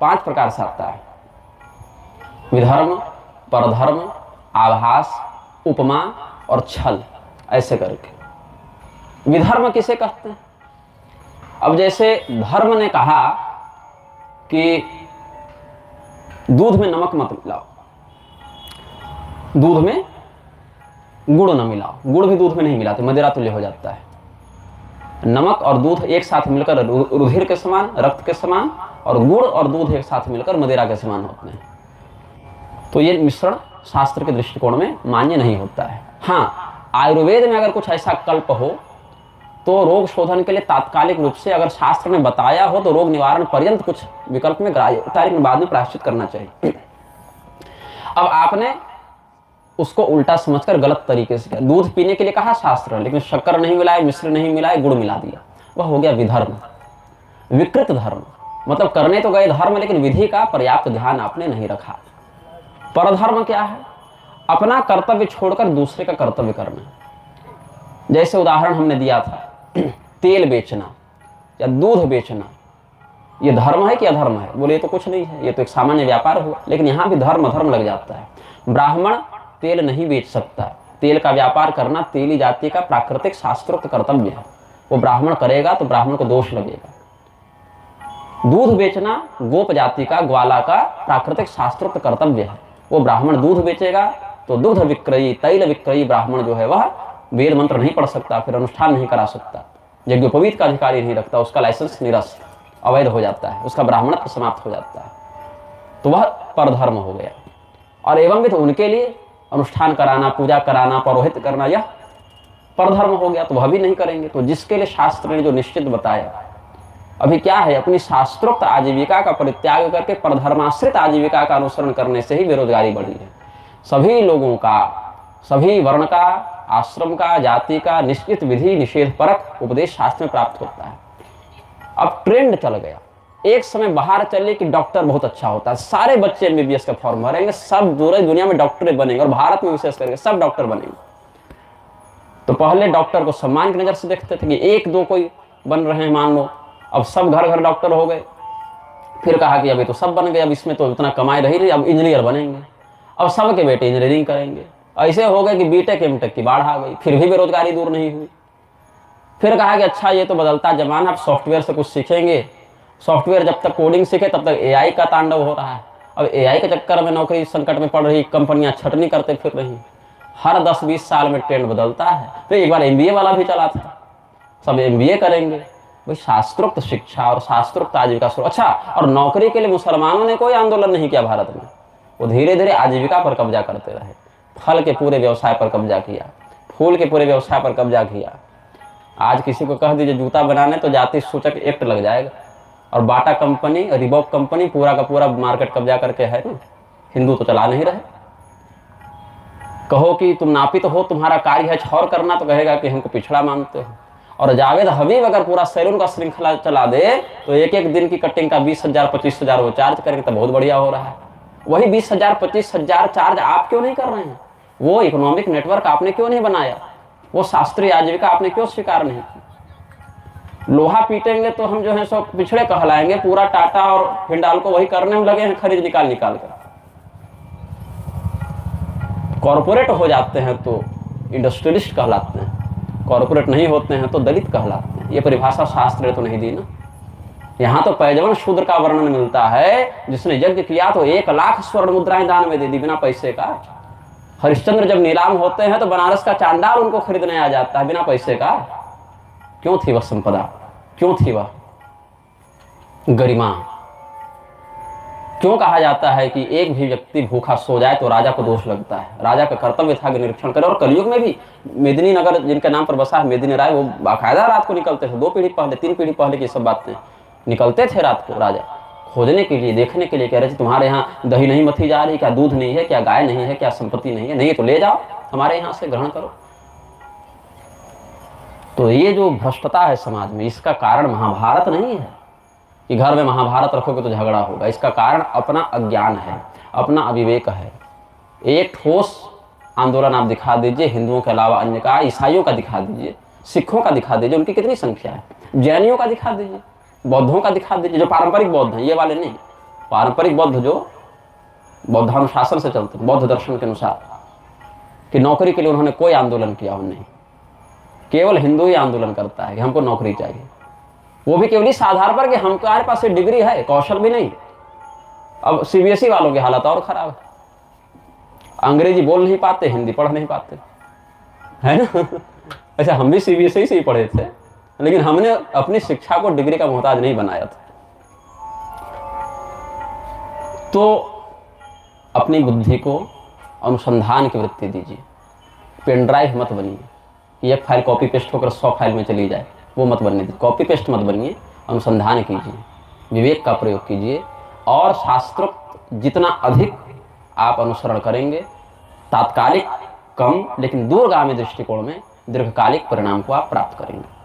5 प्रकार से आता है, विधर्म, परधर्म, आभास, उपमा और छल, ऐसे करके। विधर्म किसे कहते हैं? अब जैसे धर्म ने कहा कि दूध में नमक मत मिलाओ, दूध में गुड़ न मिलाओ, गुड़ भी दूध में नहीं मिलाते, मदिरा तुल्य हो जाता है। नमक और दूध एक साथ मिलकर रुधिर के समान, रक्त के समान, और गुड़ और दूध एक साथ मिलकर मदिरा के समान होते हैं। तो ये मिश्रण शास्त्र के दृष्टिकोण में मान्य नहीं होता है। हाँ, आयुर्वेद में अगर कुछ ऐसा कल्प हो तो रोग शोधन के लिए तात्कालिक रूप से अगर शास्त्र में बताया हो तो रोग निवारण पर्यंत कुछ विकल्प में ग्राह्य होता है, लेकिन बाद में प्रायश्चित करना चाहिए। अब आपने उसको उल्टा समझकर गलत तरीके से किया। दूध पीने के लिए कहा शास्त्र, लेकिन शक्कर नहीं मिलाए, मिश्र नहीं मिलाए, गुड़ मिला दिया, वह हो गया विधर्म, विकृत धर्म। मतलब करने तो गए धर्म, लेकिन विधि का पर्याप्त ध्यान आपने नहीं रखा। परधर्म क्या है? अपना कर्तव्य छोड़कर दूसरे का कर्तव्य करना। जैसे उदाहरण हमने दिया था, तेल बेचना या दूध बेचना, ये धर्म है कि अधर्म है? बोले ये तो कुछ नहीं है, ये तो एक सामान्य व्यापार हुआ। लेकिन यहाँ भी धर्म लग जाता है। ब्राह्मण तेल नहीं बेच सकता, तेल का व्यापार करना तेली जाति का प्राकृतिक शास्त्रोक्त कर्तव्य है, वो ब्राह्मण करेगा तो ब्राह्मण को दोष लगेगा। दूध बेचना गोप जाति का, ग्वाला का प्राकृतिक शास्त्रोक्त कर्तव्य है, वो ब्राह्मण दूध बेचेगा तो दुग्ध विक्रयी, तैल विक्रयी ब्राह्मण जो है वह वेद मंत्र नहीं पढ़ सकता, फिर अनुष्ठान नहीं करा सकता, यज्ञोपवीत का अधिकारी नहीं रखता, उसका लाइसेंस निरस्त, अवैध हो जाता है, उसका ब्राह्मणत्व समाप्त हो जाता है, तो वह परधर्म हो गया। और एवं भी तो उनके लिए अनुष्ठान कराना, पूजा कराना, परोहित करना, यह परधर्म हो गया, तो वह भी नहीं करेंगे। तो जिसके लिए शास्त्र ने जो निश्चित बताया, अभी क्या है, अपनी शास्त्रोक्त आजीविका का परित्याग करके परधर्माश्रित आजीविका का अनुसरण करने से ही बेरोजगारी बढ़ी है। सभी लोगों का, सभी वर्ण का, आश्रम का, जाति का निश्चित विधि निषेध परक उपदेश शास्त्र में प्राप्त होता है। अब ट्रेंड चल गया, एक समय बाहर चले कि डॉक्टर बहुत अच्छा होता है, सारे बच्चे एमबीबीएस का फॉर्म भरेंगे, सब पूरे दुनिया में डॉक्टर बनेंगे, और भारत में विशेष करके सब डॉक्टर बनेंगे। तो पहले डॉक्टर को सम्मान की नजर से देखते थे कि एक दो कोई बन रहे हैं, मान लो, अब सब घर घर डॉक्टर हो गए। फिर कहा कि अभी तो सब बन गए, अब इसमें तो इतना कमाई रही नहीं, अब इंजीनियर बनेंगे, अब सबके बेटे इंजीनियरिंग करेंगे। ऐसे हो गए कि बीटेक एमटेक की बाढ़ आ गई, फिर भी बेरोजगारी दूर नहीं हुई। फिर कहा कि अच्छा ये तो बदलता जमाना, अब सॉफ्टवेयर से कुछ सीखेंगे, सॉफ्टवेयर जब तक कोडिंग सीखे तब तक एआई का तांडव हो रहा है। अब एआई के चक्कर में नौकरी संकट में पड़ रही, कंपनियां छटनी करते फिर रही, हर 10-20 साल में ट्रेंड बदलता है। तो एक बार एमबीए वाला भी चला था, सब एमबीए करेंगे। भाई शास्त्रोक्त शिक्षा और शास्त्रोक्त आजीविका। अच्छा, और नौकरी के लिए मुसलमानों ने कोई आंदोलन नहीं किया भारत में, वो धीरे धीरे आजीविका पर कब्जा करते रहे। फल के पूरे व्यवसाय पर कब्जा किया, फूल के पूरे व्यवसाय पर कब्जा किया। आज किसी को कह दीजिए जूता बनाने तो जाति सूचक एक्ट लग जाएगा, और बाटा कंपनी, रिबॉक कंपनी पूरा का पूरा मार्केट कब्जा करके है ना, हिंदू तो चला नहीं रहे। कहो कि तुम नापित हो, तुम्हारा कार्य है छौर करना, तो कहेगा कि हमको पिछड़ा मानते हो। और जावेद हबीब अगर पूरा सैलून का श्रृंखला चला दे तो एक एक दिन की कटिंग का 20,000 25,000 वो चार्ज करेंगे, तो बहुत बढ़िया हो रहा है। वही 20,000 25,000 चार्ज आप क्यों नहीं कर रहे हैं? वो इकोनॉमिक नेटवर्क आपने क्यों नहीं बनाया? वो शास्त्रीय आजीविका आपने क्यों स्वीकार नहीं की? लोहा पीटेंगे तो हम जो है सब पिछड़े कहलाएंगे, पूरा टाटा और हिंडाल्को वही करने में लगे हैं, खरीद निकाल कर। कॉर्पोरेट हो जाते हैं तो इंडस्ट्रियलिस्ट कहलाते हैं, कॉर्पोरेट नहीं होते हैं तो दलित कहलाते हैं। ये परिभाषा शास्त्र ने तो नहीं दी ना। यहाँ तो पैजवन शूद्र का वर्णन मिलता है, जिसने यज्ञ किया तो 1,00,000 स्वर्ण मुद्राएं दान में दे दी बिना पैसे का। हरिश्चंद्र जब नीलाम होते हैं तो बनारस का चांडाल उनको खरीदने आ जाता है बिना पैसे का। क्यों थी वह संपदा, क्यों थी वह गरिमा? क्यों कहा जाता है कि एक भी व्यक्ति भूखा सो जाए तो राजा को दोष लगता है? राजा का कर्तव्य था कि निरीक्षण करे। और कलयुग में भी मेदिनी नगर जिनके नाम पर बसा है मेदिनी राय, वो बाकायदा रात को निकलते थे। 2 पीढ़ी पहले 3 पीढ़ी पहले की सब बातें, निकलते थे रात को राजा खोजने के लिए, देखने के लिए। कह रहे थे तुम्हारे यहाँ दही नहीं मथी जा रही क्या? दूध नहीं है क्या? गाय नहीं है क्या? संपत्ति नहीं है? नहीं तो ले जाओ, हमारे यहाँ से ग्रहण करो। तो ये जो भ्रष्टता है समाज में, इसका कारण महाभारत नहीं है कि घर में महाभारत रखोगे तो झगड़ा होगा। इसका कारण अपना अज्ञान है, अपना अविवेक है। एक ठोस आंदोलन आप दिखा दीजिए हिंदुओं के अलावा अन्य का, ईसाइयों का दिखा दीजिए, सिखों का दिखा दीजिए, उनकी कितनी संख्या है, जैनियों का दिखा दीजिए, बौद्धों का दिखा दीजिए, जो पारंपरिक बौद्ध हैं, ये वाले नहीं, पारंपरिक बौद्ध जो बौद्धानुशासन से चलते, बौद्ध दर्शन के अनुसार, कि नौकरी के लिए उन्होंने कोई आंदोलन किया हो नहीं। केवल हिंदू ही आंदोलन करता है कि हमको नौकरी चाहिए, वो भी केवल इस आधार पर कि हमारे पास डिग्री है, कौशल भी नहीं। अब सीबीएसई वालों की हालत और खराब है, अंग्रेजी बोल नहीं पाते, हिंदी पढ़ नहीं पाते, है ना। अच्छा, हम भी सीबीएसई से ही पढ़े थे, लेकिन हमने अपनी शिक्षा को डिग्री का मोहताज नहीं बनाया था। तो अपनी बुद्धि को अनुसंधान की वृत्ति दीजिए, पेन ड्राइव मत बनिए, एक फाइल कॉपी पेस्ट होकर 100 फाइल में चली जाए, वो मत बनने दीजिए। कॉपी पेस्ट मत बनिए, अनुसंधान कीजिए, विवेक का प्रयोग कीजिए, और शास्त्रोक्त जितना अधिक आप अनुसरण करेंगे, तात्कालिक कम लेकिन दूरगामी दृष्टिकोण में दीर्घकालिक परिणाम को आप प्राप्त करेंगे।